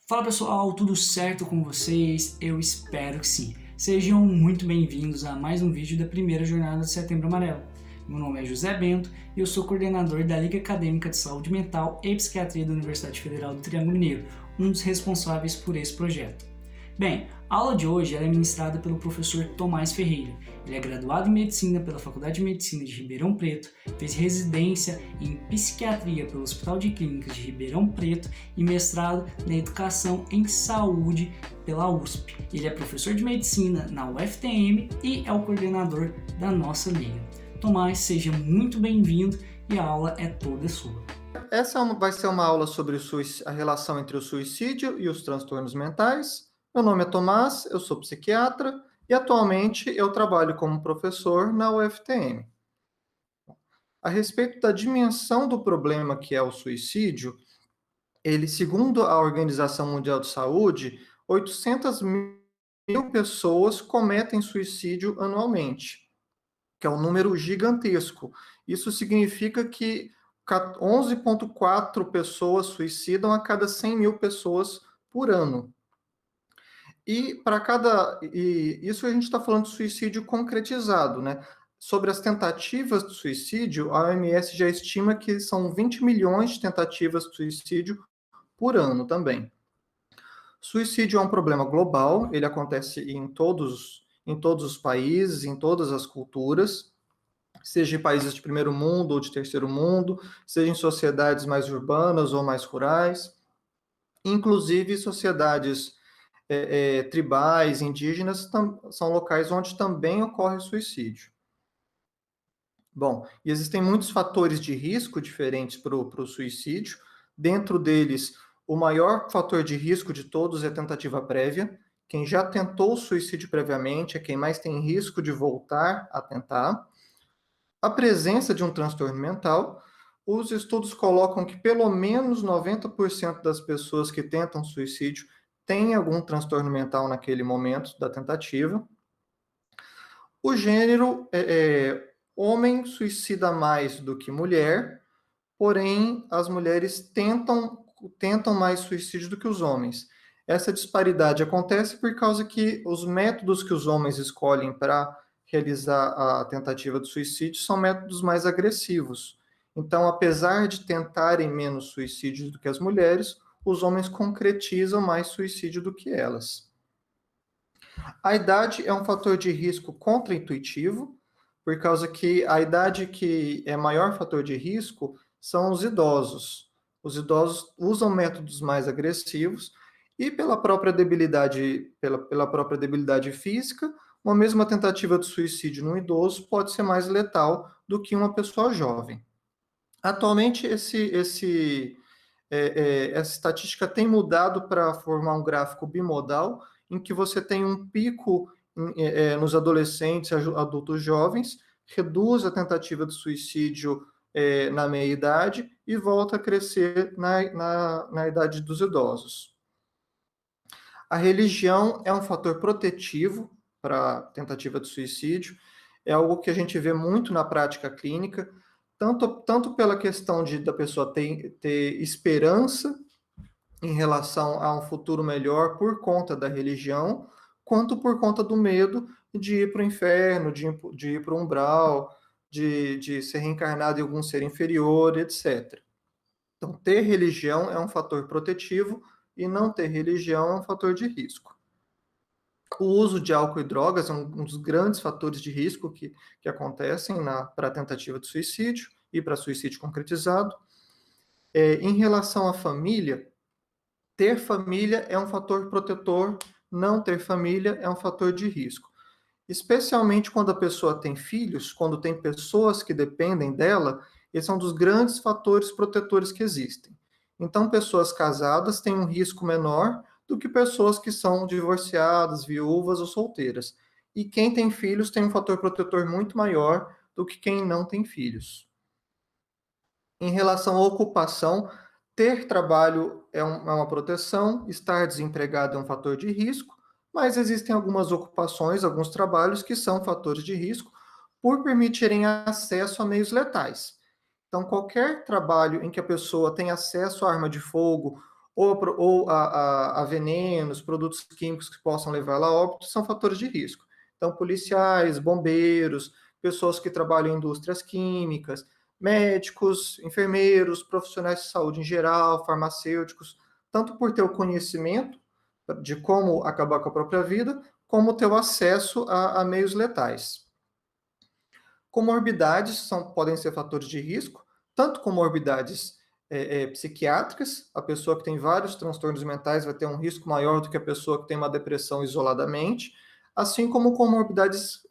Fala pessoal, tudo certo com vocês? Eu espero que sim. Sejam muito bem-vindos a mais um vídeo da primeira jornada de Setembro Amarelo. Meu nome é José Bento e eu sou coordenador da Liga Acadêmica de Saúde Mental e Psiquiatria da Universidade Federal do Triângulo Mineiro, um dos responsáveis por esse projeto. Bem, a aula de hoje é ministrada pelo professor Tomás Ferreira. Ele é graduado em Medicina pela Faculdade de Medicina de Ribeirão Preto, fez residência em Psiquiatria pelo Hospital de Clínicas de Ribeirão Preto e mestrado na Educação em Saúde pela USP. Ele é professor de Medicina na UFTM e é o coordenador da nossa liga. Tomás, seja muito bem-vindo e a aula é toda sua. Essa vai ser uma aula sobre a relação entre o suicídio e os transtornos mentais. Meu nome é Tomás, eu sou psiquiatra e atualmente eu trabalho como professor na UFTM. A respeito da dimensão do problema que é o suicídio, segundo a Organização Mundial de Saúde, 800 mil pessoas cometem suicídio anualmente, que é um número gigantesco. Isso significa que 11,4 pessoas suicidam a cada 100 mil pessoas por ano. E isso a gente está falando de suicídio concretizado, né? Sobre as tentativas de suicídio, a OMS já estima que são 20 milhões de tentativas de suicídio por ano também. Suicídio é um problema global, ele acontece em todos os países, em todas as culturas, seja em países de primeiro mundo ou de terceiro mundo, seja em sociedades mais urbanas ou mais rurais, inclusive sociedades tribais, indígenas, são locais onde também ocorre suicídio. Bom, e existem muitos fatores de risco diferentes para o suicídio. Dentro deles, o maior fator de risco de todos é a tentativa prévia. Quem já tentou o suicídio previamente é quem mais tem risco de voltar a tentar. A presença de um transtorno mental, os estudos colocam que pelo menos 90% das pessoas que tentam suicídio têm algum transtorno mental naquele momento da tentativa. O gênero homem suicida mais do que mulher, porém as mulheres tentam mais suicídio do que os homens. Essa disparidade acontece por causa que os métodos que os homens escolhem para realizar a tentativa de suicídio são métodos mais agressivos. Então, apesar de tentarem menos suicídio do que as mulheres, os homens concretizam mais suicídio do que elas. A idade é um fator de risco contraintuitivo, por causa que a idade que é maior fator de risco são os idosos. Os idosos usam métodos mais agressivos e pela própria debilidade física, uma mesma tentativa de suicídio num idoso pode ser mais letal do que uma pessoa jovem. Atualmente, essa estatística tem mudado para formar um gráfico bimodal, em que você tem um pico nos adolescentes e adultos jovens, reduz a tentativa de suicídio na meia-idade e volta a crescer na idade dos idosos. A religião é um fator protetivo para a tentativa de suicídio, é algo que a gente vê muito na prática clínica, tanto pela questão da pessoa ter esperança em relação a um futuro melhor por conta da religião, quanto por conta do medo de ir para o inferno, de ir para o umbral, de ser reencarnado em algum ser inferior, etc. Então, ter religião é um fator protetivo e não ter religião é um fator de risco. O uso de álcool e drogas é um dos grandes fatores de risco que acontecem para a tentativa de suicídio e para suicídio concretizado. Em relação à família, ter família é um fator protetor, não ter família é um fator de risco. Especialmente quando a pessoa tem filhos, quando tem pessoas que dependem dela, esse é um dos grandes fatores protetores que existem. Então, pessoas casadas têm um risco menor do que pessoas que são divorciadas, viúvas ou solteiras. E quem tem filhos tem um fator protetor muito maior do que quem não tem filhos. Em relação à ocupação, ter trabalho é uma proteção, estar desempregado é um fator de risco, mas existem algumas ocupações, alguns trabalhos que são fatores de risco por permitirem acesso a meios letais. Então, qualquer trabalho em que a pessoa tem acesso à arma de fogo ou a venenos, produtos químicos que possam levar ela a óbito, são fatores de risco. Então, policiais, bombeiros, pessoas que trabalham em indústrias químicas, médicos, enfermeiros, profissionais de saúde em geral, farmacêuticos, tanto por ter o conhecimento de como acabar com a própria vida, como ter o acesso a meios letais. Comorbidades podem ser fatores de risco, tanto comorbidades psiquiátricas, a pessoa que tem vários transtornos mentais vai ter um risco maior do que a pessoa que tem uma depressão isoladamente, assim como comorbidades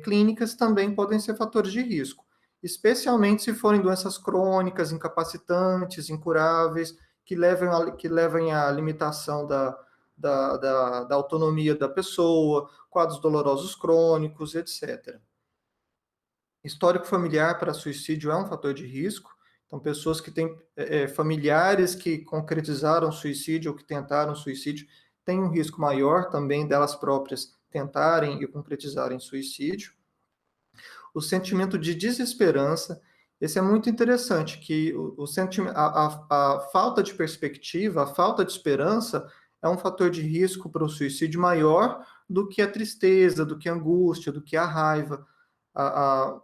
clínicas também podem ser fatores de risco, especialmente se forem doenças crônicas, incapacitantes, incuráveis, que levem à limitação da autonomia da pessoa, quadros dolorosos crônicos, etc. Histórico familiar para suicídio é um fator de risco. Então, pessoas que têm familiares que concretizaram suicídio ou que tentaram suicídio têm um risco maior também delas próprias tentarem e concretizarem suicídio. O sentimento de desesperança, esse é muito interessante, que a falta de perspectiva, a falta de esperança é um fator de risco para o suicídio maior do que a tristeza, do que a angústia, do que a raiva.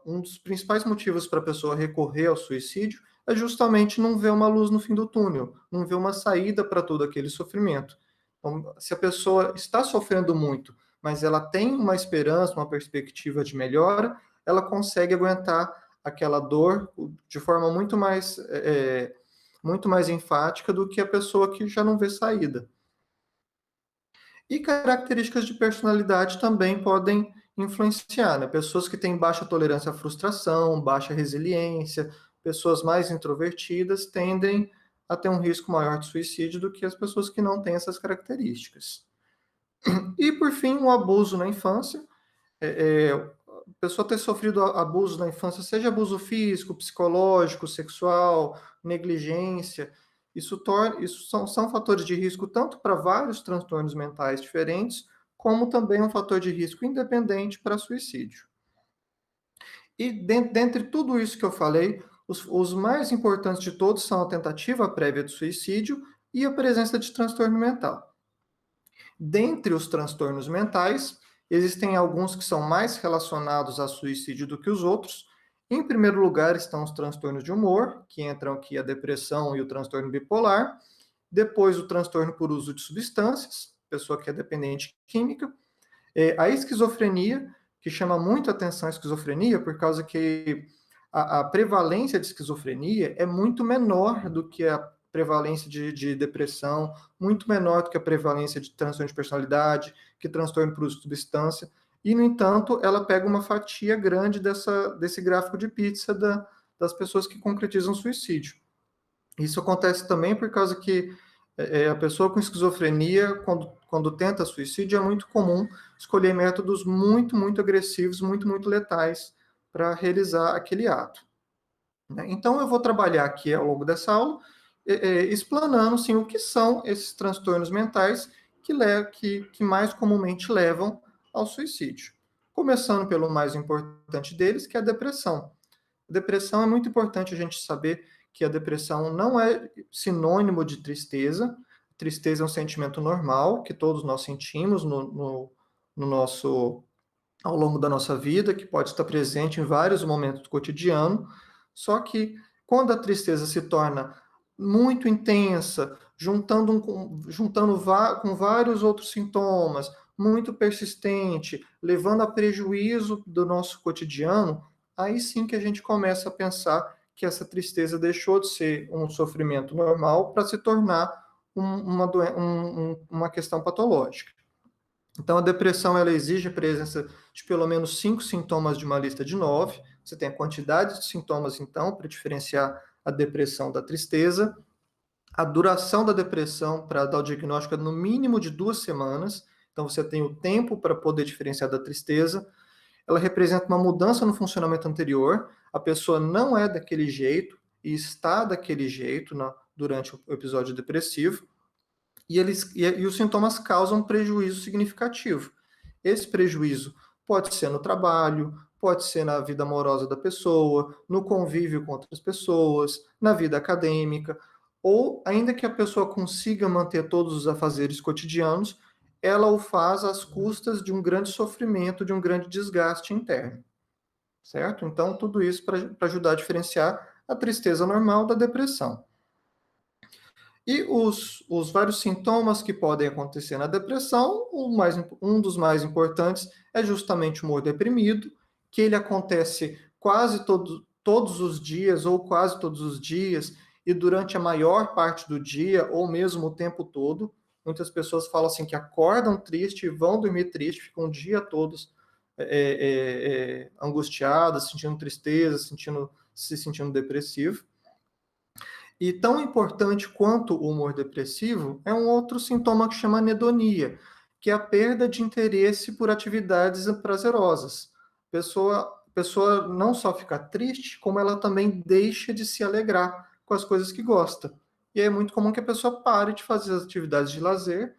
Um dos principais motivos para a pessoa recorrer ao suicídio é justamente não ver uma luz no fim do túnel, não ver uma saída para todo aquele sofrimento. Então, se a pessoa está sofrendo muito, mas ela tem uma esperança, uma perspectiva de melhora, ela consegue aguentar aquela dor de forma muito mais enfática do que a pessoa que já não vê saída. E características de personalidade também podem influenciar, né? Pessoas que têm baixa tolerância à frustração, baixa resiliência, pessoas mais introvertidas tendem a ter um risco maior de suicídio do que as pessoas que não têm essas características. E, por fim, o abuso na infância. A pessoa ter sofrido abuso na infância, seja abuso físico, psicológico, sexual, negligência, isso são fatores de risco tanto para vários transtornos mentais diferentes, como também um fator de risco independente para suicídio. E dentre tudo isso que eu falei, os mais importantes de todos são a tentativa prévia de suicídio e a presença de transtorno mental. Dentre os transtornos mentais, existem alguns que são mais relacionados a suicídio do que os outros. Em primeiro lugar estão os transtornos de humor, que entram aqui a depressão e o transtorno bipolar. Depois o transtorno por uso de substâncias, pessoa que é dependente química. A esquizofrenia, que chama muito atenção a esquizofrenia, por causa que a prevalência de esquizofrenia é muito menor do que a prevalência de depressão, muito menor do que a prevalência de transtorno de personalidade, que transtorno por uso de substância, e, no entanto, ela pega uma fatia grande desse gráfico de pizza das pessoas que concretizam suicídio. Isso acontece também por causa que a pessoa com esquizofrenia, quando tenta suicídio, é muito comum escolher métodos muito, muito agressivos, muito, muito letais para realizar aquele ato. Então, eu vou trabalhar aqui ao longo dessa aula, explanando sim, o que são esses transtornos mentais que mais comumente levam ao suicídio. Começando pelo mais importante deles, que é a depressão. A depressão é muito importante a gente saber que a depressão não é sinônimo de tristeza. Tristeza é um sentimento normal que todos nós sentimos ao longo da nossa vida, que pode estar presente em vários momentos do cotidiano. Só que quando a tristeza se torna muito intensa, juntando com vários outros sintomas, muito persistente, levando a prejuízo do nosso cotidiano, aí sim que a gente começa a pensar que essa tristeza deixou de ser um sofrimento normal para se tornar uma questão patológica. Então, a depressão ela exige a presença de pelo menos 5 sintomas de uma lista de 9. Você tem a quantidade de sintomas, então, para diferenciar a depressão da tristeza. A duração da depressão, para dar o diagnóstico, é no mínimo de 2 semanas. Então, você tem o tempo para poder diferenciar da tristeza. Ela representa uma mudança no funcionamento anterior. A pessoa não é daquele jeito e está daquele jeito durante o episódio depressivo. E os sintomas causam prejuízo significativo. Esse prejuízo pode ser no trabalho, pode ser na vida amorosa da pessoa, no convívio com outras pessoas, na vida acadêmica, ou ainda que a pessoa consiga manter todos os afazeres cotidianos, ela o faz às custas de um grande sofrimento, de um grande desgaste interno, certo? Então, tudo isso para ajudar a diferenciar a tristeza normal da depressão. E os vários sintomas que podem acontecer na depressão, um dos mais importantes é justamente o humor deprimido, que ele acontece quase todos os dias, ou quase todos os dias, e durante a maior parte do dia, ou mesmo o tempo todo. Muitas pessoas falam assim que acordam triste, vão dormir triste, ficam o dia todos angustiadas, sentindo tristeza, se sentindo depressivo. E tão importante quanto o humor depressivo é um outro sintoma que chama anedonia, que é a perda de interesse por atividades prazerosas. A pessoa não só fica triste, como ela também deixa de se alegrar com as coisas que gosta. E é muito comum que a pessoa pare de fazer as atividades de lazer,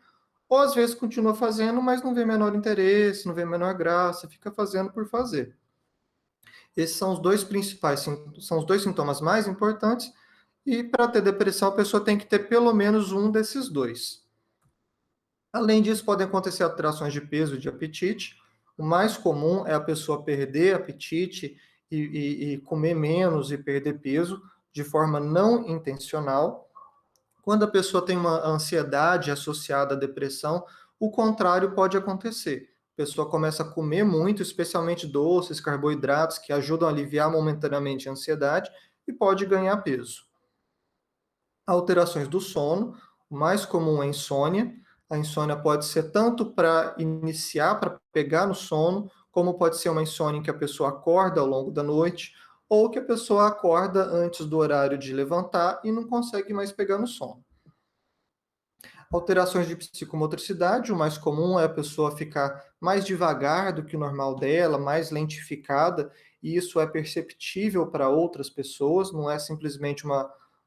ou às vezes continua fazendo, mas não vê menor interesse, não vê menor graça, fica fazendo por fazer. Esses são os dois principais, são os dois sintomas mais importantes, e para ter depressão, a pessoa tem que ter pelo menos um desses dois. Além disso, podem acontecer alterações de peso e de apetite. O mais comum é a pessoa perder apetite e comer menos e perder peso de forma não intencional. Quando a pessoa tem uma ansiedade associada à depressão, o contrário pode acontecer. A pessoa começa a comer muito, especialmente doces, carboidratos, que ajudam a aliviar momentaneamente a ansiedade, e pode ganhar peso. Alterações do sono, o mais comum é a insônia. A insônia pode ser tanto para iniciar, para pegar no sono, como pode ser uma insônia em que a pessoa acorda ao longo da noite, ou que a pessoa acorda antes do horário de levantar e não consegue mais pegar no sono. Alterações de psicomotricidade, o mais comum é a pessoa ficar mais devagar do que o normal dela, mais lentificada, e isso é perceptível para outras pessoas, não é simplesmente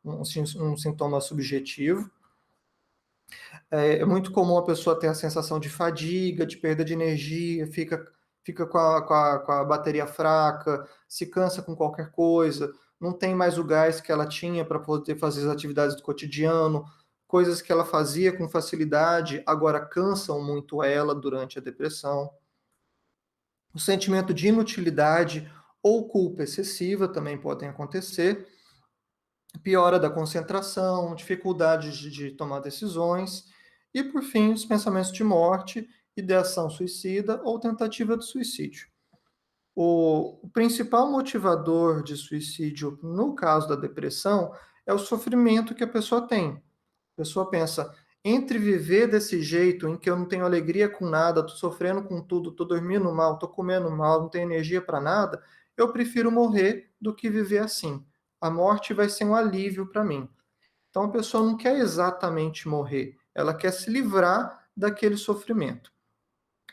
um sintoma subjetivo. É muito comum a pessoa ter a sensação de fadiga, de perda de energia, fica com a bateria fraca, se cansa com qualquer coisa, não tem mais o gás que ela tinha para poder fazer as atividades do cotidiano, coisas que ela fazia com facilidade, agora cansam muito ela durante a depressão. O sentimento de inutilidade ou culpa excessiva também podem acontecer, piora da concentração, dificuldade de tomar decisões, e, por fim, os pensamentos de morte, ideação suicida ou tentativa de suicídio. O principal motivador de suicídio, no caso da depressão, é o sofrimento que a pessoa tem. A pessoa pensa, entre viver desse jeito, em que eu não tenho alegria com nada, estou sofrendo com tudo, estou dormindo mal, estou comendo mal, não tenho energia para nada, eu prefiro morrer do que viver assim. A morte vai ser um alívio para mim. Então a pessoa não quer exatamente morrer, ela quer se livrar daquele sofrimento.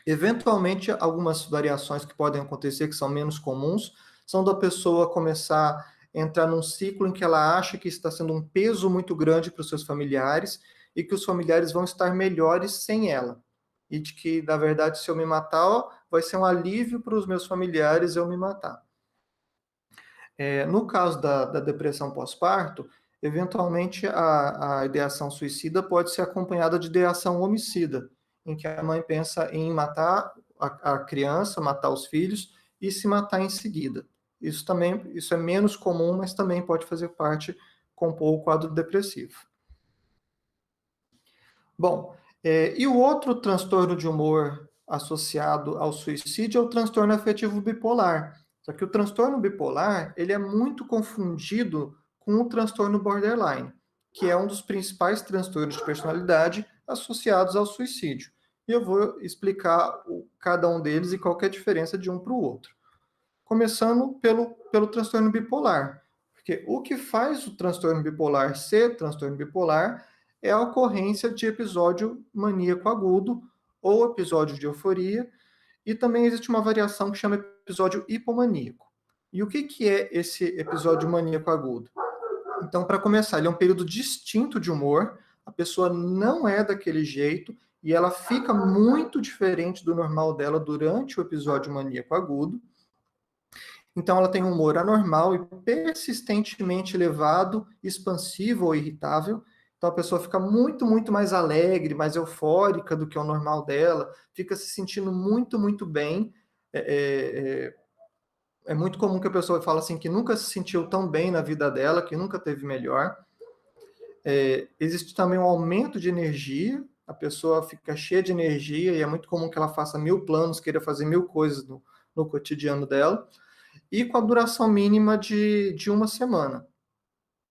Eventualmente, algumas variações que podem acontecer, que são menos comuns, são da pessoa começar a entrar num ciclo em que ela acha que está sendo um peso muito grande para os seus familiares e que os familiares vão estar melhores sem ela. E de que, na verdade, se eu me matar, ó, vai ser um alívio para os meus familiares eu me matar. No caso da depressão pós-parto, eventualmente a ideação suicida pode ser acompanhada de ideação homicida, em que a mãe pensa em matar a criança, matar os filhos e se matar em seguida. Isso é menos comum, mas também pode fazer parte, compor o quadro depressivo. Bom, e o outro transtorno de humor associado ao suicídio é o transtorno afetivo bipolar. Só que o transtorno bipolar, ele é muito confundido com o transtorno borderline, que é um dos principais transtornos de personalidade associados ao suicídio. E eu vou explicar cada um deles e qual que é a diferença de um para o outro. Começando pelo transtorno bipolar. Porque o que faz o transtorno bipolar ser transtorno bipolar é a ocorrência de episódio maníaco agudo ou episódio de euforia, e também existe uma variação que chama episódio hipomaníaco. E o que é esse episódio maníaco agudo? Então, para começar, ele é um período distinto de humor, a pessoa não é daquele jeito e ela fica muito diferente do normal dela durante o episódio maníaco agudo. Então, ela tem um humor anormal e persistentemente elevado, expansivo ou irritável. Então, a pessoa fica muito, muito mais alegre, mais eufórica do que o normal dela, fica se sentindo muito, muito bem. É muito comum que a pessoa fale assim que nunca se sentiu tão bem na vida dela, que nunca teve melhor. Existe também um aumento de energia, a pessoa fica cheia de energia e é muito comum que ela faça 1000 planos, queira fazer 1000 coisas no cotidiano dela, e com a duração mínima de uma semana.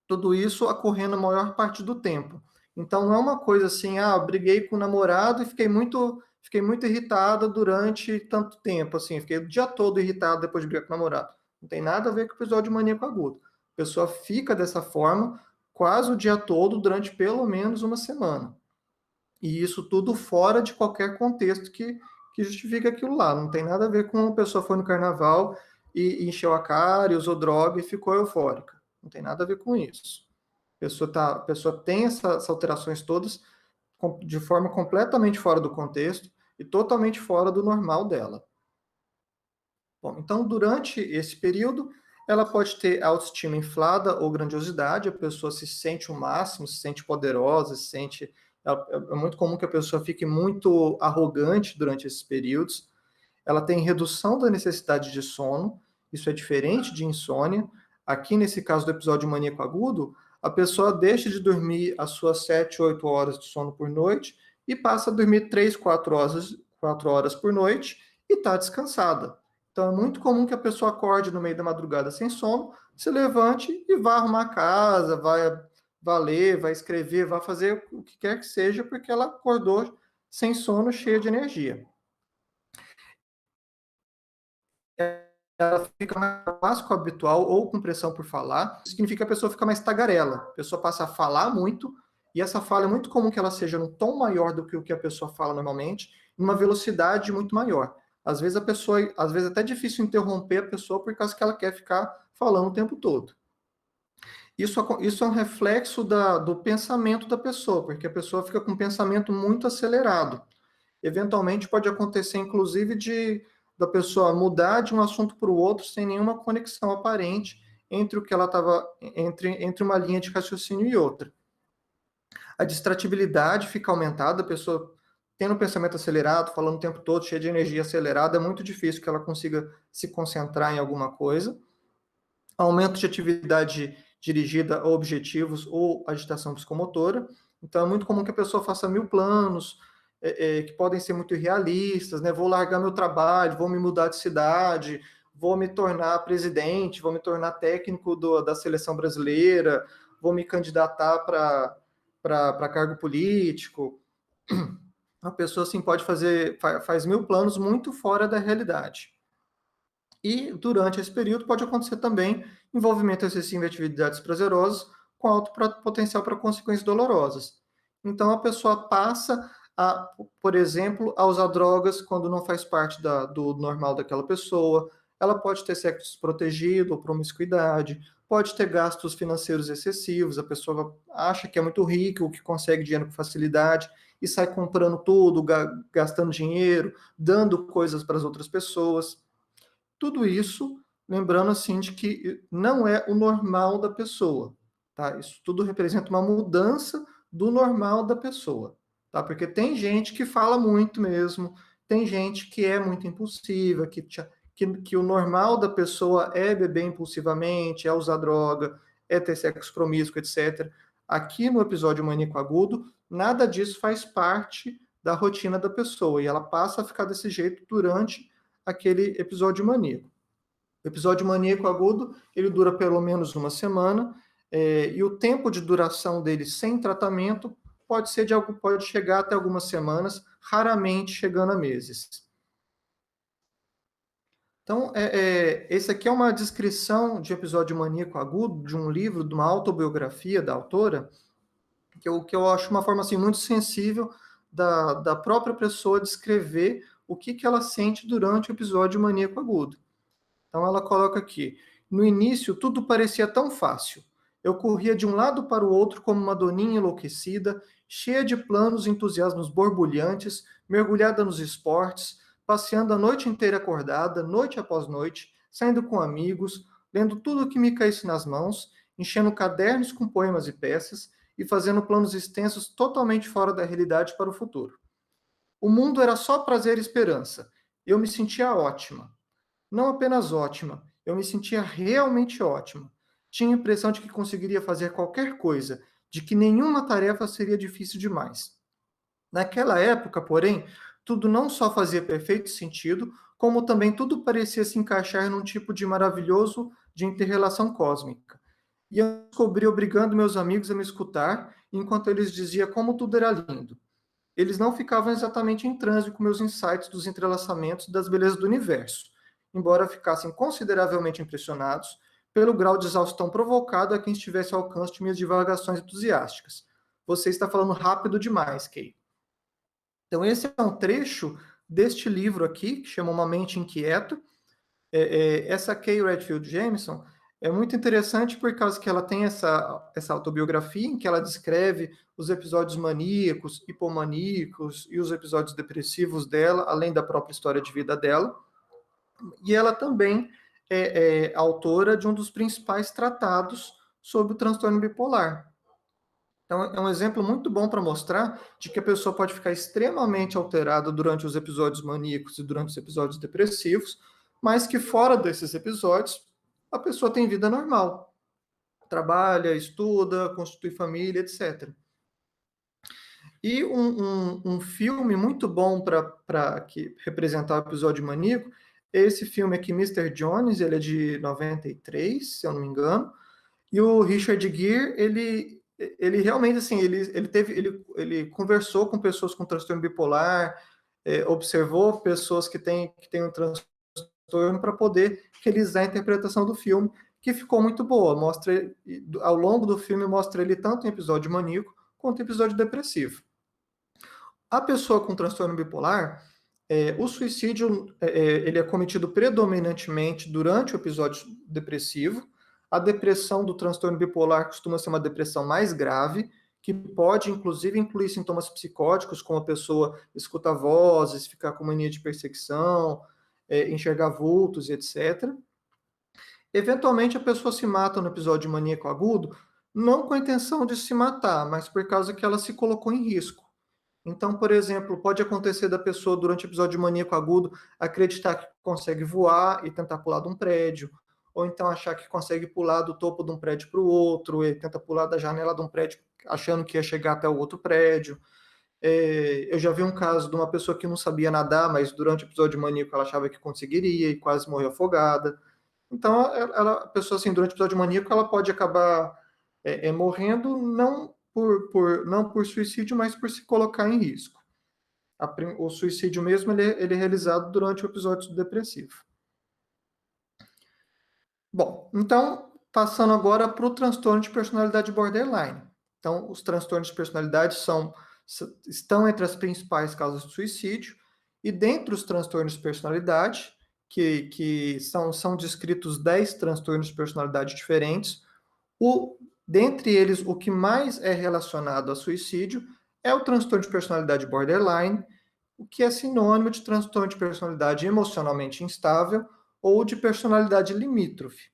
Tudo isso ocorrendo a maior parte do tempo. Então, não é uma coisa assim, briguei com o namorado e fiquei muito irritada durante tanto tempo, assim, fiquei o dia todo irritado depois de brigar com o namorado. Não tem nada a ver com o episódio maníaco agudo. A pessoa fica dessa forma quase o dia todo durante pelo menos uma semana. E isso tudo fora de qualquer contexto que justifique aquilo lá. Não tem nada a ver com a pessoa foi no carnaval e encheu a cara e usou droga e ficou eufórica. Não tem nada a ver com isso. A pessoa tem essas alterações todas de forma completamente fora do contexto e totalmente fora do normal dela. Bom, então, durante esse período, ela pode ter autoestima inflada ou grandiosidade, a pessoa se sente o máximo, se sente poderosa, é muito comum que a pessoa fique muito arrogante durante esses períodos. Ela tem redução da necessidade de sono, isso é diferente de insônia. Aqui, nesse caso do episódio maníaco agudo, a pessoa deixa de dormir as suas 7, 8 horas de sono por noite e passa a dormir 3, 4 horas por noite e está descansada. Então, é muito comum que a pessoa acorde no meio da madrugada sem sono, se levante e vá arrumar a casa, vai ler, vai escrever, vai fazer o que quer que seja, porque ela acordou sem sono, cheia de energia. Ela fica mais com o habitual ou com pressão por falar, significa que a pessoa fica mais tagarela. A pessoa passa a falar muito, e essa fala é muito comum que ela seja num tom maior do que o que a pessoa fala normalmente, numa velocidade muito maior. Às vezes é até difícil interromper a pessoa por causa que ela quer ficar falando o tempo todo. Isso é um reflexo do pensamento da pessoa, porque a pessoa fica com um pensamento muito acelerado. Eventualmente pode acontecer, inclusive, da pessoa mudar de um assunto para o outro sem nenhuma conexão aparente entre o que ela estava entre uma linha de raciocínio e outra. A distratibilidade fica aumentada, a pessoa tendo um pensamento acelerado, falando o tempo todo, cheia de energia acelerada, é muito difícil que ela consiga se concentrar em alguma coisa. Aumento de atividade dirigida a objetivos ou agitação psicomotora. Então, é muito comum que a pessoa faça 1000 planos, que podem ser muito irrealistas, né? Vou largar meu trabalho, vou me mudar de cidade, vou me tornar presidente, vou me tornar técnico da seleção brasileira, vou me candidatar para cargo político. A pessoa, assim, faz 1000 planos muito fora da realidade. E, durante esse período, pode acontecer também envolvimento excessivo em atividades prazerosas com alto potencial para consequências dolorosas. Então, a pessoa passa por exemplo, a usar drogas quando não faz parte do normal daquela pessoa. Ela pode ter sexo desprotegido ou promiscuidade, pode ter gastos financeiros excessivos, a pessoa acha que é muito rica, que consegue dinheiro com facilidade e sai comprando tudo, gastando dinheiro, dando coisas para as outras pessoas. Tudo isso, lembrando assim de que não é o normal da pessoa, tá? Isso tudo representa uma mudança do normal da pessoa, tá? Porque tem gente que fala muito mesmo, tem gente que é muito impulsiva, que o normal da pessoa é beber impulsivamente, é usar droga, é ter sexo promíscuo, etc. Aqui no episódio maníaco agudo, nada disso faz parte da rotina da pessoa e ela passa a ficar desse jeito durante aquele episódio maníaco. O episódio maníaco agudo, ele dura pelo menos uma semana, e o tempo de duração dele sem tratamento pode chegar até algumas semanas, raramente chegando a meses. Então, esse aqui é uma descrição de episódio maníaco agudo, de um livro, de uma autobiografia da autora, que eu acho uma forma assim, muito sensível da própria pessoa descrever o que ela sente durante o episódio maníaco agudo. Então ela coloca aqui: no início tudo parecia tão fácil. Eu corria de um lado para o outro como uma doninha enlouquecida, cheia de planos e entusiasmos borbulhantes, mergulhada nos esportes, passeando a noite inteira acordada, noite após noite, saindo com amigos, lendo tudo o que me caísse nas mãos, enchendo cadernos com poemas e peças e fazendo planos extensos totalmente fora da realidade para o futuro. O mundo era só prazer e esperança. Eu me sentia ótima. Não apenas ótima, eu me sentia realmente ótima. Tinha a impressão de que conseguiria fazer qualquer coisa, de que nenhuma tarefa seria difícil demais. Naquela época, porém, tudo não só fazia perfeito sentido, como também tudo parecia se encaixar num tipo de maravilhoso de inter-relação cósmica. E eu descobri obrigando meus amigos a me escutar, enquanto eles diziam como tudo era lindo. Eles não ficavam exatamente em transe com meus insights dos entrelaçamentos das belezas do universo, embora ficassem consideravelmente impressionados pelo grau de exaustão provocado a quem estivesse ao alcance de minhas divagações entusiásticas. Você está falando rápido demais, Kay. Então, esse é um trecho deste livro aqui, que chama Uma Mente Inquieta. Essa Kay Redfield Jamison é muito interessante por causa que ela tem essa autobiografia em que ela descreve os episódios maníacos, hipomaníacos e os episódios depressivos dela, além da própria história de vida dela. E ela também é autora de um dos principais tratados sobre o transtorno bipolar. Então, é um exemplo muito bom para mostrar de que a pessoa pode ficar extremamente alterada durante os episódios maníacos e durante os episódios depressivos, mas que fora desses episódios, a pessoa tem vida normal. Trabalha, estuda, constitui família, etc. E um filme muito bom para representar o episódio maníaco é esse filme aqui, Mr. Jones, ele é de 93, se eu não me engano, e o Richard Gere, ele realmente, assim, ele conversou com pessoas com transtorno bipolar, observou pessoas que têm um transtorno para poder realizar a interpretação do filme, que ficou muito boa. Ao longo do filme, mostra ele tanto em episódio maníaco quanto em episódio depressivo. A pessoa com transtorno bipolar, o suicídio ele é cometido predominantemente durante o episódio depressivo. A depressão do transtorno bipolar costuma ser uma depressão mais grave, que pode, inclusive, incluir sintomas psicóticos, como a pessoa escutar vozes, ficar com mania de perseguição, enxergar vultos, etc. Eventualmente, a pessoa se mata no episódio maníaco agudo, não com a intenção de se matar, mas por causa que ela se colocou em risco. Então, por exemplo, pode acontecer da pessoa, durante o episódio maníaco agudo, acreditar que consegue voar e tentar pular de um prédio, ou então achar que consegue pular do topo de um prédio para o outro, e tenta pular da janela de um prédio achando que ia chegar até o outro prédio. Eu já vi um caso de uma pessoa que não sabia nadar, mas durante o episódio maníaco ela achava que conseguiria e quase morreu afogada. Então, a pessoa, assim, durante o episódio maníaco, ela pode acabar morrendo não por suicídio, mas por se colocar em risco. O suicídio mesmo ele é realizado durante o episódio depressivo. Bom, então, passando agora para o transtorno de personalidade borderline. Então, os transtornos de personalidade estão entre as principais causas de suicídio, e dentre os transtornos de personalidade, que são descritos 10 transtornos de personalidade diferentes, dentre eles, o que mais é relacionado a suicídio é o transtorno de personalidade borderline, o que é sinônimo de transtorno de personalidade emocionalmente instável ou de personalidade limítrofe.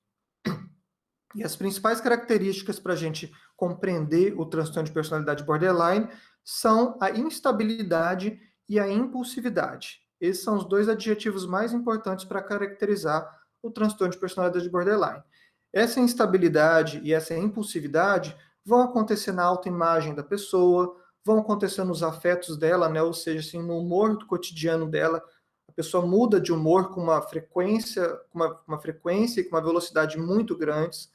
E as principais características para a gente compreender o transtorno de personalidade borderline são a instabilidade e a impulsividade. Esses são os dois adjetivos mais importantes para caracterizar o transtorno de personalidade borderline. Essa instabilidade e essa impulsividade vão acontecer na autoimagem da pessoa, vão acontecer nos afetos dela, né? Ou seja, assim, no humor do cotidiano dela. A pessoa muda de humor com uma frequência e com uma velocidade muito grandes.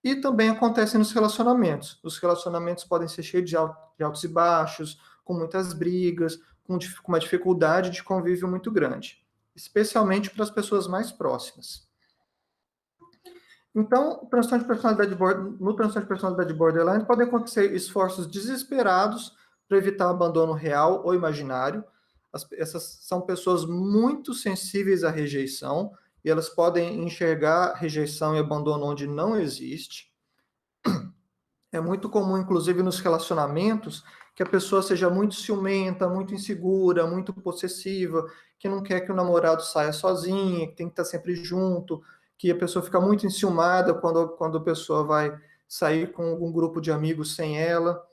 E também acontece nos relacionamentos. Os relacionamentos podem ser cheios de altos e baixos, com muitas brigas, com uma dificuldade de convívio muito grande, especialmente para as pessoas mais próximas. Então, no transtorno de personalidade borderline podem acontecer esforços desesperados para evitar abandono real ou imaginário. Essas são pessoas muito sensíveis à rejeição, e elas podem enxergar rejeição e abandono onde não existe. É muito comum, inclusive, nos relacionamentos, que a pessoa seja muito ciumenta, muito insegura, muito possessiva, que não quer que o namorado saia sozinha, que tem que estar sempre junto, que a pessoa fica muito enciumada quando a pessoa vai sair com algum grupo de amigos sem ela.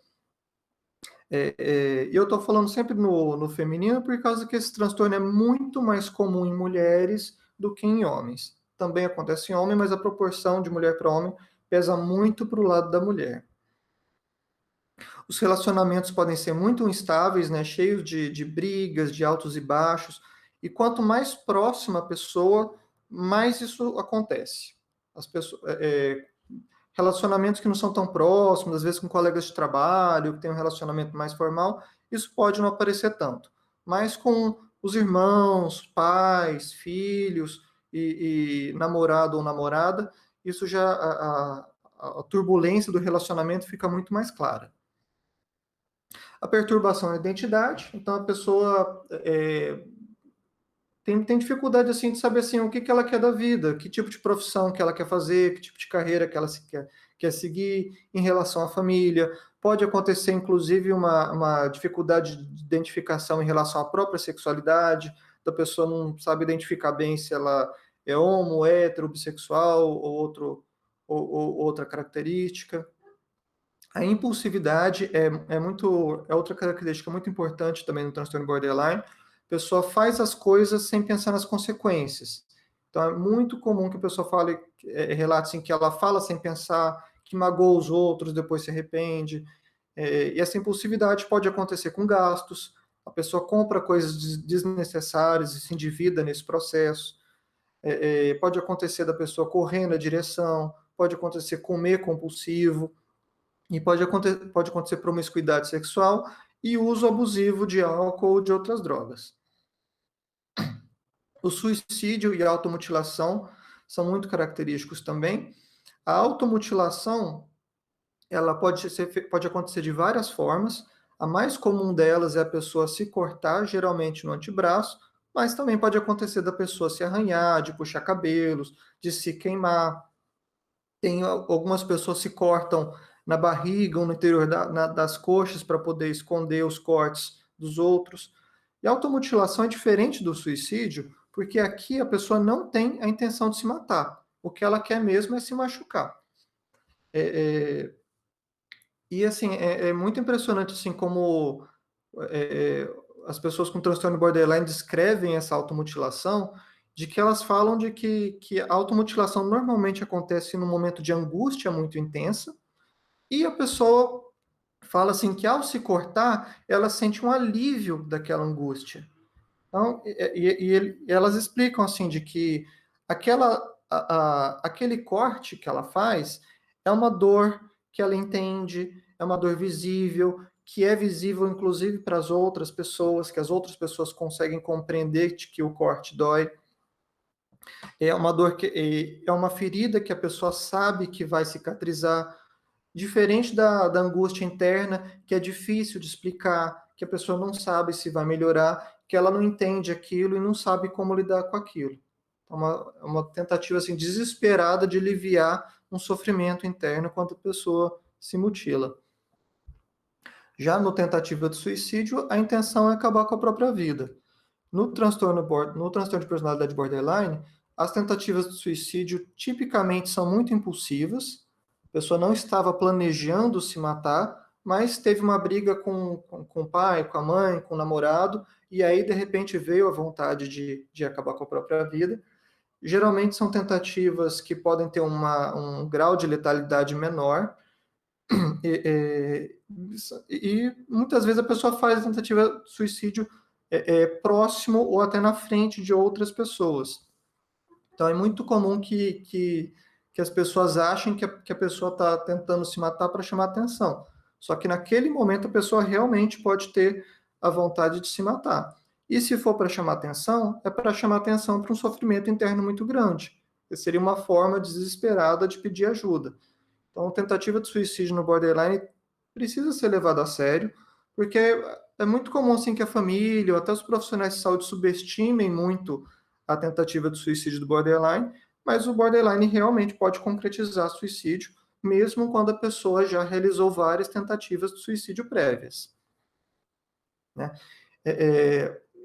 E eu estou falando sempre no feminino por causa que esse transtorno é muito mais comum em mulheres do que em homens. Também acontece em homem, mas a proporção de mulher para homem pesa muito para o lado da mulher. Os relacionamentos podem ser muito instáveis, né, cheios de brigas, de altos e baixos, e quanto mais próxima a pessoa, mais isso acontece. As pessoas, relacionamentos que não são tão próximos, às vezes com colegas de trabalho, que tem um relacionamento mais formal, isso pode não aparecer tanto. Mas com os irmãos, pais, filhos e namorado ou namorada, isso já a turbulência do relacionamento fica muito mais clara. A perturbação da identidade, então a pessoa tem dificuldade assim de saber assim, o que ela quer da vida, que tipo de profissão que ela quer fazer, que tipo de carreira que ela quer seguir em relação à família. Pode acontecer, inclusive, uma dificuldade de identificação em relação à própria sexualidade, da pessoa não sabe identificar bem se ela é homo, hétero, bissexual ou outra característica. A impulsividade é outra característica muito importante também no transtorno borderline. A pessoa faz as coisas sem pensar nas consequências. Então, é muito comum que a pessoa relate assim, que ela fala sem pensar, que magoa os outros, depois se arrepende. E essa impulsividade pode acontecer com gastos. A pessoa compra coisas desnecessárias e se endivida nesse processo. Pode acontecer da pessoa correr na direção, pode acontecer comer compulsivo, e pode acontecer promiscuidade sexual e uso abusivo de álcool ou de outras drogas. O suicídio e a automutilação são muito característicos também. A automutilação, ela pode acontecer de várias formas. A mais comum delas é a pessoa se cortar, geralmente no antebraço, mas também pode acontecer da pessoa se arranhar, de puxar cabelos, de se queimar. Algumas pessoas se cortam na barriga ou no interior das coxas para poder esconder os cortes dos outros. E a automutilação é diferente do suicídio, porque aqui a pessoa não tem a intenção de se matar. O que ela quer mesmo é se machucar. E assim, é muito impressionante assim, como as pessoas com transtorno borderline descrevem essa automutilação, de que elas falam de que a automutilação normalmente acontece num momento de angústia muito intensa, e a pessoa fala assim que ao se cortar, ela sente um alívio daquela angústia. Então, elas explicam assim de que aquele corte que ela faz é uma dor que ela entende, é uma dor visível, que é visível inclusive para as outras pessoas, que as outras pessoas conseguem compreender que o corte dói. É uma dor é uma ferida que a pessoa sabe que vai cicatrizar, diferente da angústia interna, que é difícil de explicar, que a pessoa não sabe se vai melhorar, que ela não entende aquilo e não sabe como lidar com aquilo. É uma tentativa assim, desesperada de aliviar um sofrimento interno quando a pessoa se mutila. Já no tentativa de suicídio, a intenção é acabar com a própria vida. No transtorno de personalidade borderline, as tentativas de suicídio tipicamente são muito impulsivas. A pessoa não estava planejando se matar, mas teve uma briga com o pai, com a mãe, com o namorado, e aí de repente veio a vontade de acabar com a própria vida. Geralmente são tentativas que podem ter um grau de letalidade menor, e muitas vezes a pessoa faz a tentativa de suicídio próximo ou até na frente de outras pessoas. Então é muito comum que as pessoas achem que a pessoa está tentando se matar para chamar atenção. Só que naquele momento a pessoa realmente pode ter a vontade de se matar. E se for para chamar atenção, é para chamar atenção para um sofrimento interno muito grande. Seria uma forma desesperada de pedir ajuda. Então, a tentativa de suicídio no borderline precisa ser levada a sério, porque é muito comum assim, que a família ou até os profissionais de saúde subestimem muito a tentativa de suicídio do borderline, mas o borderline realmente pode concretizar suicídio, mesmo quando a pessoa já realizou várias tentativas de suicídio prévias. né?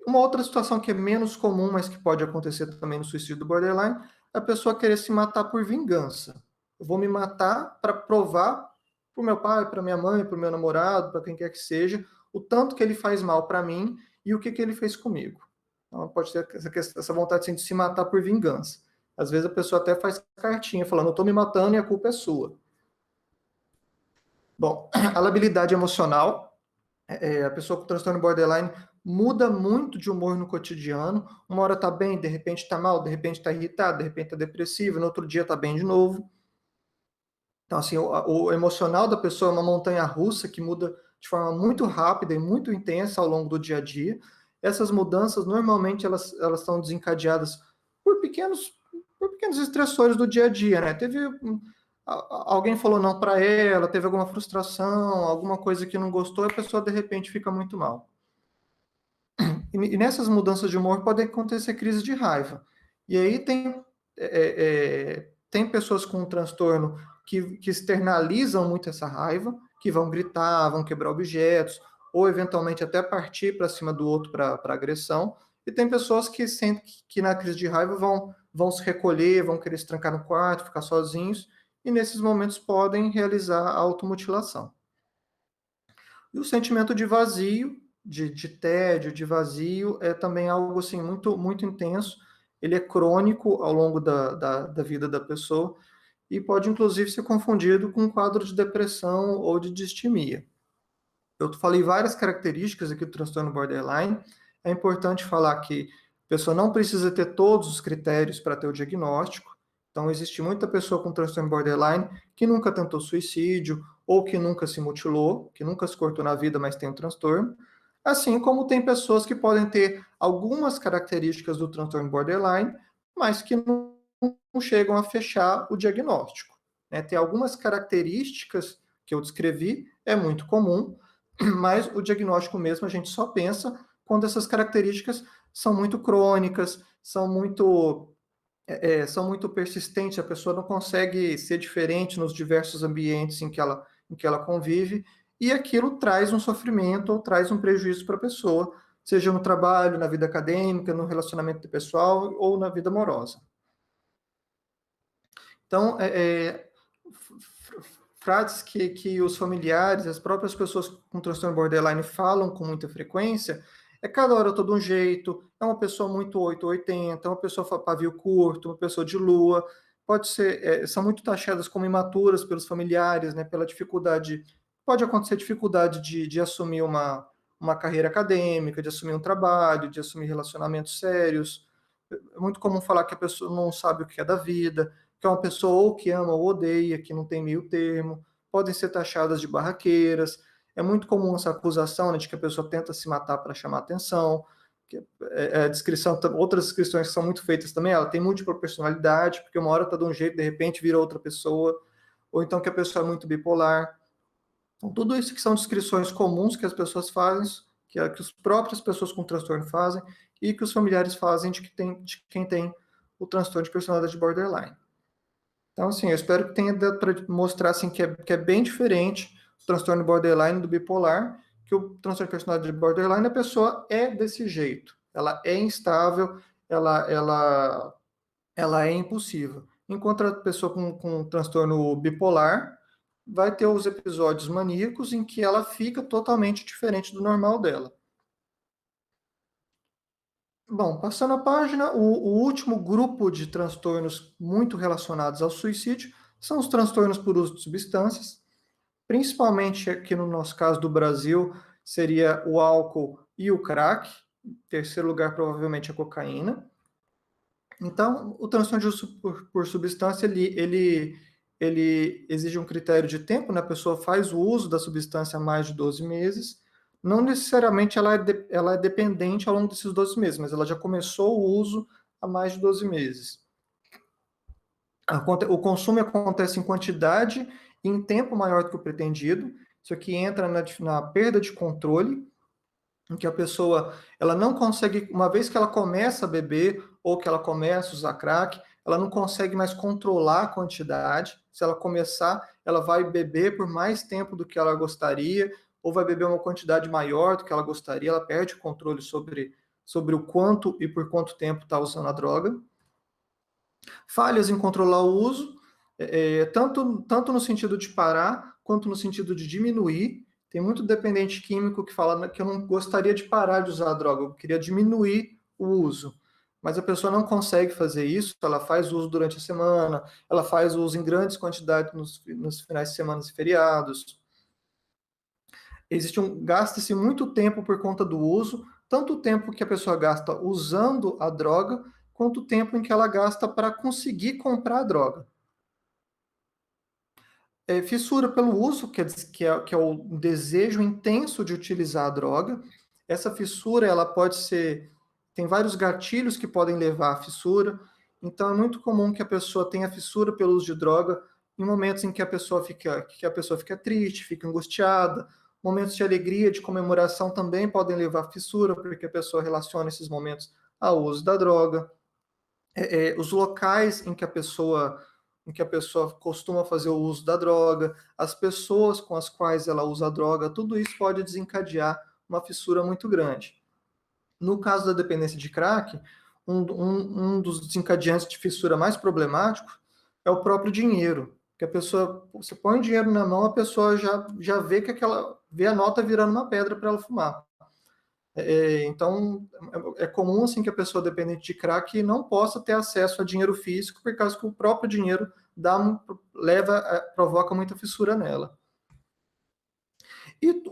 Uma outra situação que é menos comum, mas que pode acontecer também no suicídio do borderline, é a pessoa querer se matar por vingança. Eu vou me matar para provar para o meu pai, para minha mãe, para o meu namorado, para quem quer que seja, o tanto que ele faz mal para mim e o que ele fez comigo. Então, pode ter essa vontade assim, de se matar por vingança. Às vezes a pessoa até faz cartinha falando, eu estou me matando e a culpa é sua. Bom, a labilidade emocional, a pessoa com transtorno borderline muda muito de humor no cotidiano. Uma hora está bem, de repente está mal, de repente está irritado, de repente está depressivo, no outro dia está bem de novo. Então, assim, o emocional da pessoa é uma montanha russa que muda de forma muito rápida e muito intensa ao longo do dia a dia. Essas mudanças, normalmente, elas são desencadeadas por pequenos estressores do dia a dia, né? Alguém falou não para ela, teve alguma frustração, alguma coisa que não gostou, a pessoa, de repente, fica muito mal. E nessas mudanças de humor podem acontecer crises de raiva. E aí tem pessoas com um transtorno que externalizam muito essa raiva, que vão gritar, vão quebrar objetos, ou eventualmente até partir para cima do outro para agressão. E tem pessoas que sentem que na crise de raiva vão se recolher, vão querer se trancar no quarto, ficar sozinhos, e nesses momentos podem realizar a automutilação. E o sentimento de vazio, de tédio, de vazio, é também algo assim, muito, muito intenso. Ele é crônico ao longo da vida da pessoa e pode, inclusive, ser confundido com um quadro de depressão ou de distimia. Eu falei várias características aqui do transtorno borderline. É importante falar que a pessoa não precisa ter todos os critérios para ter o diagnóstico. Então, existe muita pessoa com transtorno borderline que nunca tentou suicídio ou que nunca se mutilou, que nunca se cortou na vida, mas tem um transtorno. Assim como tem pessoas que podem ter algumas características do transtorno borderline, mas que não chegam a fechar o diagnóstico. Tem algumas características que eu descrevi, é muito comum, mas o diagnóstico mesmo a gente só pensa quando essas características são muito crônicas, são muito persistentes, a pessoa não consegue ser diferente nos diversos ambientes em que ela convive, e aquilo traz um sofrimento ou traz um prejuízo para a pessoa, seja no trabalho, na vida acadêmica, no relacionamento pessoal ou na vida amorosa. Então, frases que os familiares, as próprias pessoas com transtorno borderline falam com muita frequência, cada hora eu tô de um jeito, é uma pessoa muito 880, é uma pessoa pavio curto, uma pessoa de lua, pode ser, são muito taxadas como imaturas pelos familiares, né, pela dificuldade, pode acontecer dificuldade de assumir uma carreira acadêmica, de assumir um trabalho, de assumir relacionamentos sérios. É muito comum falar que a pessoa não sabe o que é da vida, que é uma pessoa ou que ama ou odeia, que não tem meio termo, podem ser taxadas de barraqueiras. É muito comum essa acusação, né, de que a pessoa tenta se matar para chamar atenção. Outras descrições que são muito feitas também, ela tem múltipla personalidade, porque uma hora está de um jeito, de repente vira outra pessoa, ou então que a pessoa é muito bipolar. Então, tudo isso que são descrições comuns que as pessoas fazem, que as próprias pessoas com transtorno fazem, e que os familiares fazem de quem tem o transtorno de personalidade borderline. Então, assim, eu espero que tenha dado para mostrar assim, que é bem diferente o transtorno borderline do bipolar, que o transtorno de personalidade borderline, a pessoa é desse jeito. Ela é instável, ela é impulsiva. Enquanto a pessoa com transtorno bipolar vai ter os episódios maníacos em que ela fica totalmente diferente do normal dela. Bom, passando a página, o último grupo de transtornos muito relacionados ao suicídio são os transtornos por uso de substâncias, principalmente aqui no nosso caso do Brasil, seria o álcool e o crack, em terceiro lugar provavelmente a cocaína. Então, o transtorno de uso por substância, ele exige um critério de tempo, né? A pessoa faz o uso da substância há mais de 12 meses, não necessariamente ela é dependente ao longo desses 12 meses, mas ela já começou o uso há mais de 12 meses. O consumo acontece em quantidade e em tempo maior do que o pretendido. Isso aqui entra na perda de controle, em que a pessoa ela não consegue, uma vez que ela começa a beber ou que ela começa a usar crack, ela não consegue mais controlar a quantidade. Se ela começar, ela vai beber por mais tempo do que ela gostaria, ou vai beber uma quantidade maior do que ela gostaria, ela perde o controle sobre o quanto e por quanto tempo está usando a droga. Falhas em controlar o uso, tanto no sentido de parar, quanto no sentido de diminuir. Tem muito dependente químico que fala que eu não gostaria de parar de usar a droga, eu queria diminuir o uso. Mas a pessoa não consegue fazer isso, ela faz uso durante a semana, ela faz uso em grandes quantidades nos finais de semana e feriados. Gasta-se muito tempo por conta do uso, tanto o tempo que a pessoa gasta usando a droga, quanto o tempo em que ela gasta para conseguir comprar a droga. Fissura pelo uso, que é o desejo intenso de utilizar a droga. Essa fissura, ela pode ser... Tem vários gatilhos que podem levar à fissura, então é muito comum que a pessoa tenha fissura pelo uso de droga em momentos em que a pessoa fica triste, fica angustiada. Momentos de alegria, de comemoração também podem levar à fissura, porque a pessoa relaciona esses momentos ao uso da droga. Os locais em que a pessoa costuma fazer o uso da droga, as pessoas com as quais ela usa a droga, tudo isso pode desencadear uma fissura muito grande. No caso da dependência de crack, um dos desencadeantes de fissura mais problemáticos é o próprio dinheiro. Que a pessoa, você põe o dinheiro na mão, a pessoa já vê vê a nota virando uma pedra para ela fumar. Então, é comum assim que a pessoa dependente de crack não possa ter acesso a dinheiro físico, por causa que o próprio dinheiro provoca muita fissura nela. E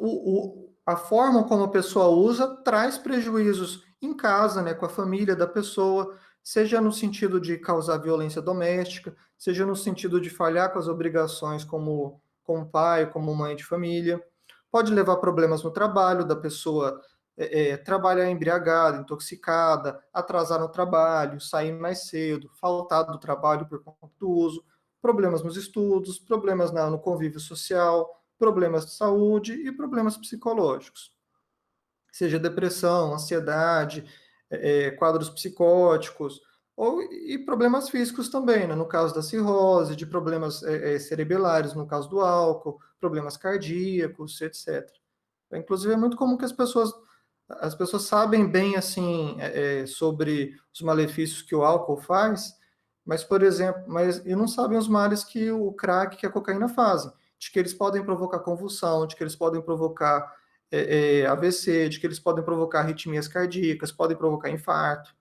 a forma como a pessoa usa traz prejuízos em casa, né, com a família da pessoa, seja no sentido de causar violência doméstica, seja no sentido de falhar com as obrigações como pai, como mãe de família. Pode levar problemas no trabalho da pessoa, trabalhar embriagada, intoxicada, atrasar no trabalho, sair mais cedo, faltar do trabalho por conta do uso, problemas nos estudos, problemas no convívio social, problemas de saúde e problemas psicológicos, seja depressão, ansiedade, quadros psicóticos, e problemas físicos também, né? No caso da cirrose, de problemas cerebelares, no caso do álcool, problemas cardíacos, etc. Inclusive, é muito comum que as pessoas sabem bem assim sobre os malefícios que o álcool faz, mas, por exemplo, e não sabem os males que o crack, que a cocaína fazem, de que eles podem provocar convulsão, de que eles podem provocar AVC, de que eles podem provocar arritmias cardíacas, podem provocar infarto.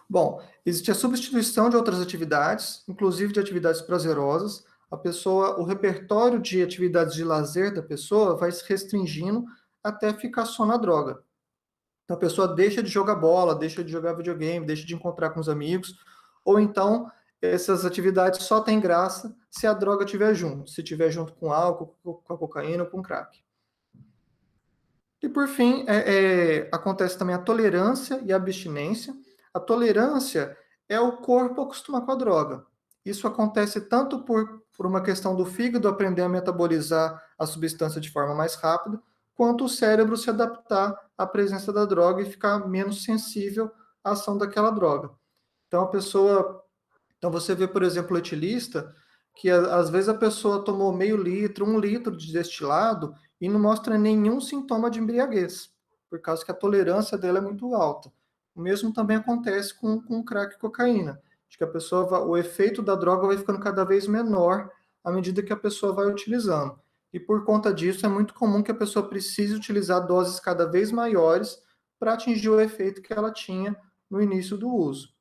Bom, existe a substituição de outras atividades, inclusive de atividades prazerosas. O repertório de atividades de lazer da pessoa vai se restringindo até ficar só na droga. Então a pessoa deixa de jogar bola, deixa de jogar videogame, deixa de encontrar com os amigos, ou então essas atividades só têm graça se a droga estiver junto, se estiver junto com álcool, com a cocaína ou com crack. E por fim, acontece também a tolerância e a abstinência. A tolerância é o corpo acostumar com a droga. Isso acontece tanto por uma questão do fígado aprender a metabolizar a substância de forma mais rápida, quanto o cérebro se adaptar à presença da droga e ficar menos sensível à ação daquela droga. Então você vê, por exemplo, o etilista, que às vezes a pessoa tomou meio litro, 1 litro de destilado e não mostra nenhum sintoma de embriaguez, por causa que a tolerância dela é muito alta. O mesmo também acontece com crack e cocaína, de que o efeito da droga vai ficando cada vez menor à medida que a pessoa vai utilizando. E por conta disso, é muito comum que a pessoa precise utilizar doses cada vez maiores para atingir o efeito que ela tinha no início do uso.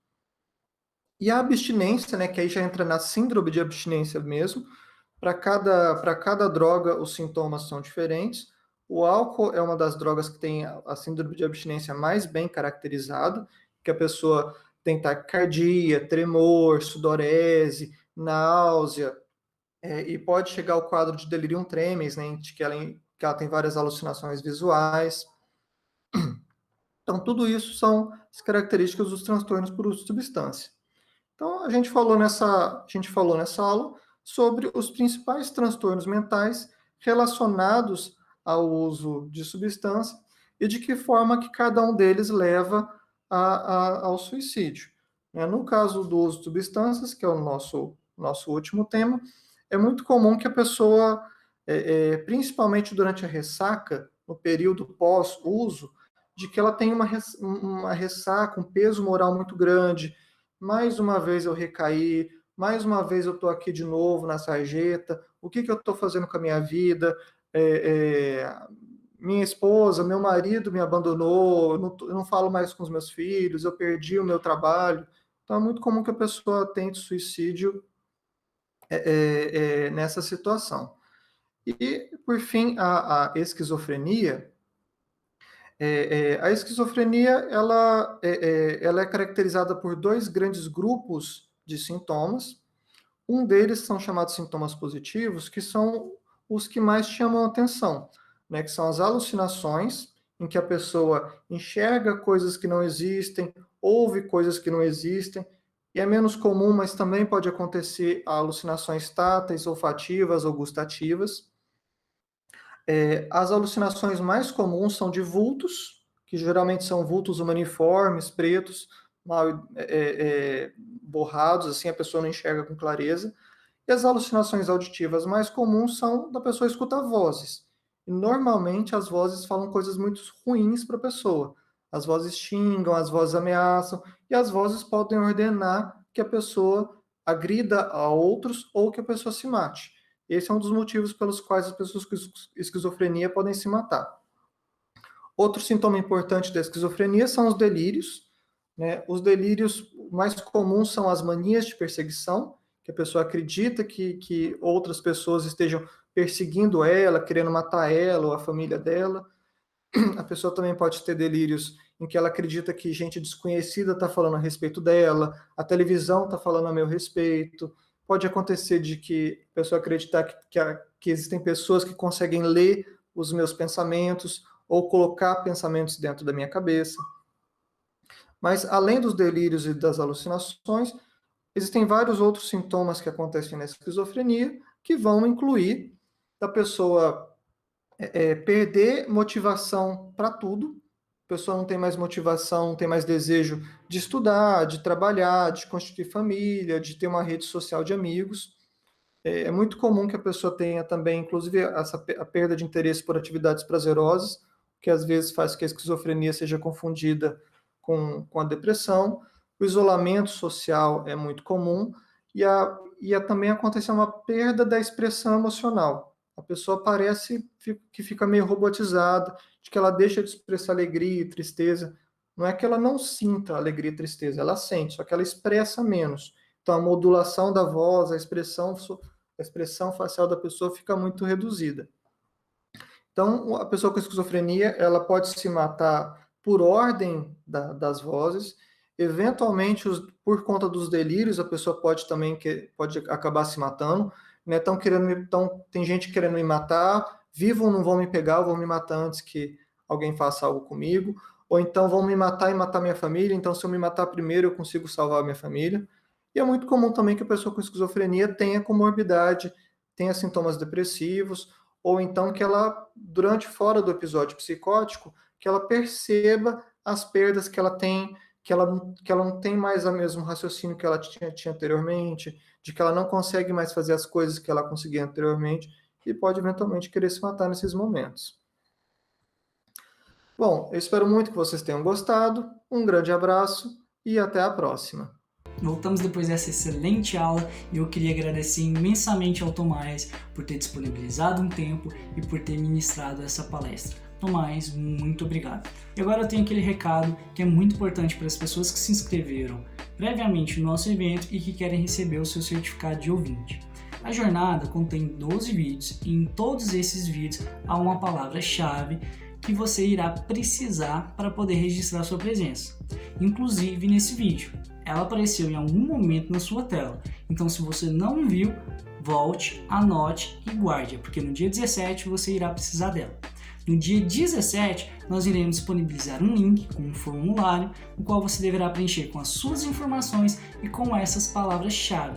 E a abstinência, né, que aí já entra na síndrome de abstinência mesmo, para cada droga os sintomas são diferentes. O álcool é uma das drogas que tem a síndrome de abstinência mais bem caracterizada, que a pessoa tem taquicardia, tremor, sudorese, náusea, e pode chegar ao quadro de delirium tremens, né, que ela tem várias alucinações visuais. Então, tudo isso são as características dos transtornos por uso de substância. Então, a gente falou nessa aula sobre os principais transtornos mentais relacionados ao uso de substância e de que forma que cada um deles leva ao suicídio. No caso do uso de substâncias, que é o nosso último tema, é muito comum que a pessoa principalmente durante a ressaca, no período pós-uso, de que ela tem uma ressaca, um peso moral muito grande. Mais uma vez eu recaí, mais uma vez eu estou aqui de novo na sarjeta, o que eu estou fazendo com a minha vida? Minha esposa, meu marido me abandonou, eu não falo mais com os meus filhos, eu perdi o meu trabalho. Então é muito comum que a pessoa tente suicídio nessa situação. E, por fim, a esquizofrenia. A esquizofrenia ela é caracterizada por dois grandes grupos de sintomas. Um deles são chamados sintomas positivos, que são os que mais chamam a atenção, né? Que são as alucinações, em que a pessoa enxerga coisas que não existem, ouve coisas que não existem, e é menos comum, mas também pode acontecer alucinações táteis, olfativas ou gustativas. As alucinações mais comuns são de vultos, que geralmente são vultos humaniformes, pretos, mal borrados, assim a pessoa não enxerga com clareza. E as alucinações auditivas mais comuns são da pessoa escutar vozes. E normalmente as vozes falam coisas muito ruins para a pessoa. As vozes xingam, as vozes ameaçam, e as vozes podem ordenar que a pessoa agrida a outros ou que a pessoa se mate. Esse é um dos motivos pelos quais as pessoas com esquizofrenia podem se matar. Outro sintoma importante da esquizofrenia são os delírios, né? Os delírios mais comuns são as manias de perseguição, que a pessoa acredita que outras pessoas estejam perseguindo ela, querendo matar ela ou a família dela. A pessoa também pode ter delírios em que ela acredita que gente desconhecida está falando a respeito dela, a televisão está falando a meu respeito. Pode acontecer de que a pessoa acreditar que existem pessoas que conseguem ler os meus pensamentos ou colocar pensamentos dentro da minha cabeça. Mas, além dos delírios e das alucinações, existem vários outros sintomas que acontecem na esquizofrenia que vão incluir da pessoa perder motivação para tudo. A pessoa não tem mais motivação, não tem mais desejo de estudar, de trabalhar, de constituir família, de ter uma rede social de amigos. É muito comum que a pessoa tenha também, inclusive, a perda de interesse por atividades prazerosas, que às vezes faz que a esquizofrenia seja confundida com a depressão. O isolamento social é muito comum e também acontecer uma perda da expressão emocional. A pessoa parece que fica meio robotizada, de que ela deixa de expressar alegria e tristeza. Não é que ela não sinta alegria e tristeza, ela sente, só que ela expressa menos. Então, a modulação da voz, a expressão facial da pessoa fica muito reduzida. Então, a pessoa com esquizofrenia, ela pode se matar por ordem das vozes. Eventualmente, por conta dos delírios, a pessoa pode também pode acabar se matando. Né? Tem gente querendo me matar, vivo não vão me pegar, vão me matar antes que alguém faça algo comigo, ou então vão me matar e matar minha família, então se eu me matar primeiro eu consigo salvar a minha família. E é muito comum também que a pessoa com esquizofrenia tenha comorbidade, tenha sintomas depressivos, ou então que ela, fora do episódio psicótico, que ela perceba as perdas que ela tem, que ela não tem mais o mesmo raciocínio que ela tinha anteriormente, de que ela não consegue mais fazer as coisas que ela conseguia anteriormente e pode eventualmente querer se matar nesses momentos. Bom, eu espero muito que vocês tenham gostado. Um grande abraço e até a próxima. Voltamos depois dessa excelente aula e eu queria agradecer imensamente ao Tomás por ter disponibilizado um tempo e por ter ministrado essa palestra. Tomás, muito obrigado. E agora eu tenho aquele recado que é muito importante para as pessoas que se inscreveram previamente no nosso evento e que querem receber o seu certificado de ouvinte. A jornada contém 12 vídeos e em todos esses vídeos há uma palavra-chave que você irá precisar para poder registrar sua presença. Inclusive nesse vídeo, ela apareceu em algum momento na sua tela. Então se você não viu, volte, anote e guarde, porque no dia 17 você irá precisar dela. No dia 17, nós iremos disponibilizar um link com um formulário, no qual você deverá preencher com as suas informações e com essas palavras-chave.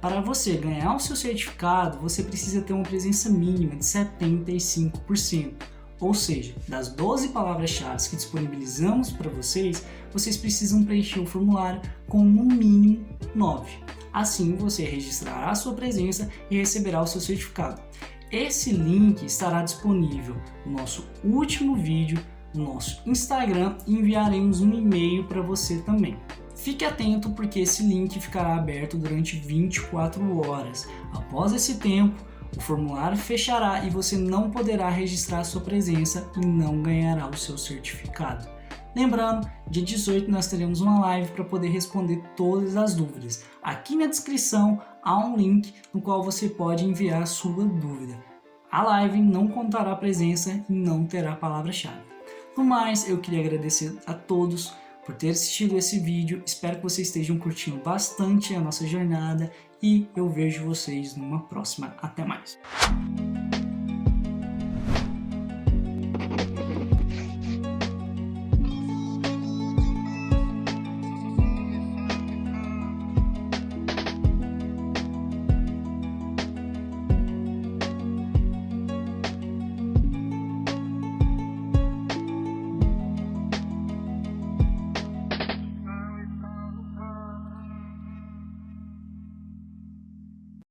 Para você ganhar o seu certificado, você precisa ter uma presença mínima de 75%. Ou seja, das 12 palavras-chave que disponibilizamos para vocês, vocês precisam preencher o formulário com no mínimo 9. Assim, você registrará a sua presença e receberá o seu certificado. Esse link estará disponível no nosso último vídeo, no nosso Instagram, e enviaremos um e-mail para você também. Fique atento porque esse link ficará aberto durante 24 horas. Após esse tempo, o formulário fechará e você não poderá registrar sua presença e não ganhará o seu certificado. Lembrando, dia 18 nós teremos uma live para poder responder todas as dúvidas. Aqui na descrição há um link no qual você pode enviar a sua dúvida. A live não contará presença e não terá palavra-chave. No mais, eu queria agradecer a todos por ter assistido esse vídeo. Espero que vocês estejam curtindo bastante a nossa jornada e eu vejo vocês numa próxima. Até mais!